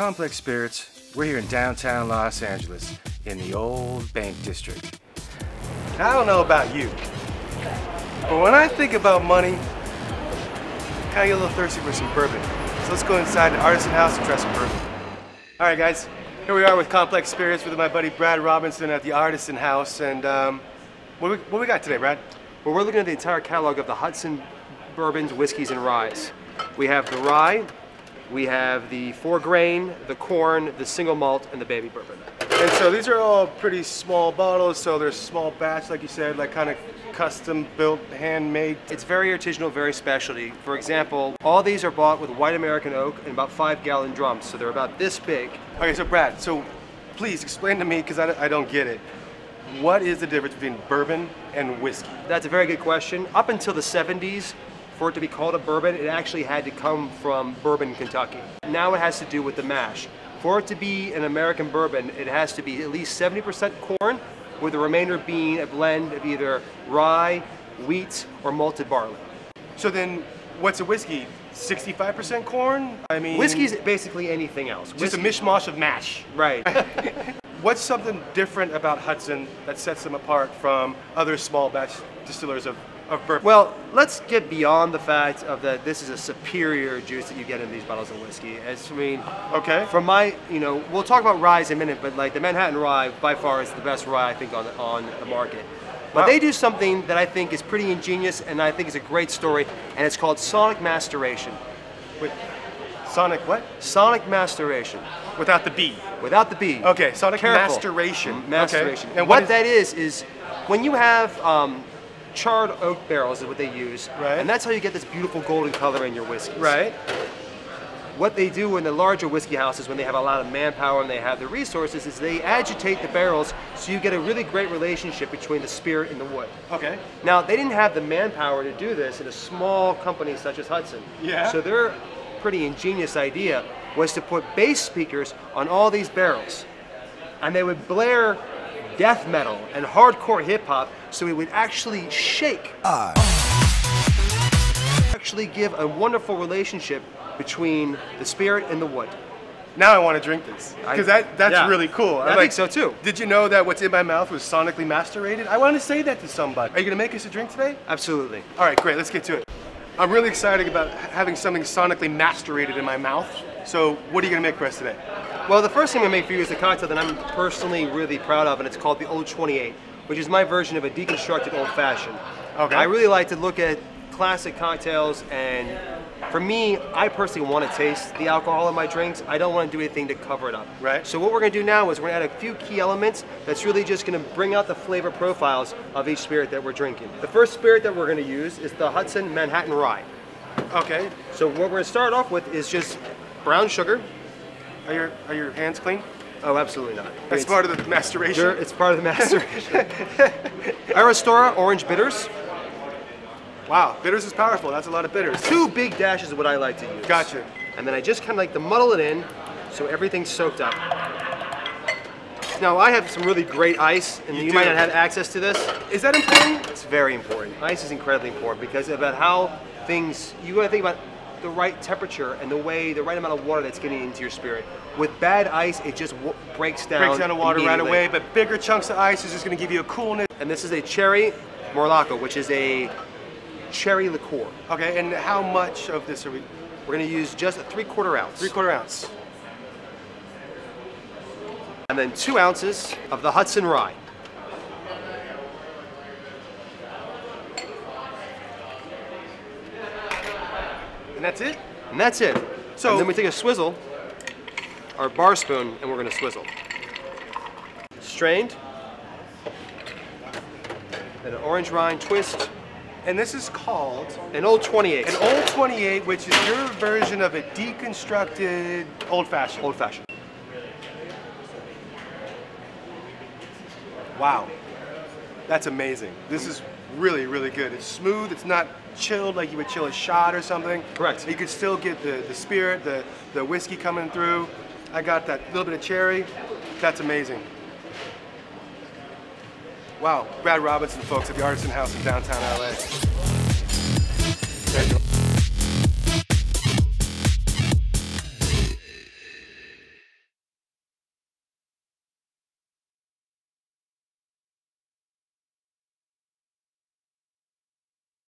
Complex Spirits, we're here in downtown Los Angeles in the old Bank District. Now, I don't know about you, but when I think about money, I kinda get a little thirsty for some bourbon. So let's go inside the Artisan house and try some bourbon. All right, guys, here we are with Complex Spirits with my buddy Brad Robinson at the Artisan house. And what we got today, Brad? Well, we're looking at the entire catalog of the Hudson bourbons, whiskeys, and ryes. We have the rye, we have the 4-grain, the corn, the single malt, and the baby bourbon. And so these are all pretty small bottles, so they're small batch, like you said, like kind of custom built, handmade. It's very artisanal, very specialty. For example, all these are bought with white American oak and about 5-gallon drums, so they're about this big. Okay, so Brad, so please explain to me, because I don't get it. What is the difference between bourbon and whiskey? That's a very good question. Up until the 70s, for it to be called a bourbon, it actually had to come from Bourbon, Kentucky. Now it has to do with the mash. For it to be an American bourbon, it has to be at least 70% corn, with the remainder being a blend of either rye, wheat, or malted barley. So then, what's a whiskey? 65% corn? I mean... Whiskey's basically anything else. Just a mishmash of mash. Right. What's something different about Hudson that sets them apart from other small batch distillers of bourbon? Well, let's get beyond the fact of that this is a superior juice that you get in these bottles of whiskey. Okay. From my, we'll talk about rye in a minute, but like the Manhattan rye by far is the best rye I think on the market. But they do something that I think is pretty ingenious and I think is a great story, and it's called sonic maceration. Wait, sonic what? Sonic maceration. Without the B. Without the B. Okay, sonic Careful. maceration. Maceration. Okay. And what that is when you have charred oak barrels is what they use, right. And that's how you get this beautiful golden color in your whiskeys. Right. What they do in the larger whiskey houses when they have a lot of manpower and they have the resources is they agitate the barrels so you get a really great relationship between the spirit and the wood. Okay. Now, they didn't have the manpower to do this in a small company such as Hudson. Yeah. So their pretty ingenious idea was to put bass speakers on all these barrels, and they would blare death metal and hardcore hip hop, so it would actually shake. Actually give a wonderful relationship between the spirit and the wood. Now I want to drink this, because that's really cool. I think so too. Did you know that what's in my mouth was sonically macerated? I want to say that to somebody. Are you going to make us a drink today? Absolutely. All right, great. Let's get to it. I'm really excited about having something sonically macerated in my mouth. So what are you going to make for us today? Well, the first thing I'm going to make for you is a cocktail that I'm personally really proud of, and it's called the Old 28, which is my version of a deconstructed old fashioned. Okay. I really like to look at classic cocktails, and for me, I personally want to taste the alcohol in my drinks. I don't want to do anything to cover it up. Right. So what we're going to do now is we're going to add a few key elements that's really just going to bring out the flavor profiles of each spirit that we're drinking. The first spirit that we're going to use is the Hudson Manhattan Rye. Okay. So what we're going to start off with is just brown sugar. Are your hands clean? Oh, absolutely not. That's part of the maceration? It's part of the maceration. Aristora orange bitters. Wow, bitters is powerful. That's a lot of bitters. 2 big dashes of what I like to use. Gotcha. And then I just kind of like to muddle it in so everything's soaked up. Now I have some really great ice, and you might not have access to this. Is that important? It's very important. Ice is incredibly important because about how things, you got to think about the right temperature and the right amount of water that's getting into your spirit. With bad ice, it just breaks down. Breaks down the water right away, but bigger chunks of ice is just going to give you a coolness. And this is a cherry morlaco, which is a cherry liqueur. Okay, and how much of this are we? We're going to use just a 3/4 ounce. 3/4 ounce. And then 2 ounces of the Hudson Rye. And that's it? And that's it. So and then we take a swizzle, our bar spoon, and we're going to swizzle. Strained. And an orange rind twist. And this is called? An Old 28. An Old 28, which is your version of a deconstructed old fashioned. Old fashioned. Wow. That's amazing. This is really, really good. It's smooth. It's not chilled like you would chill a shot or something. Correct. You could still get the spirit, the whiskey coming through. I got that little bit of cherry. That's amazing. Wow. Brad Robinson, folks, at the Artisan House in downtown LA.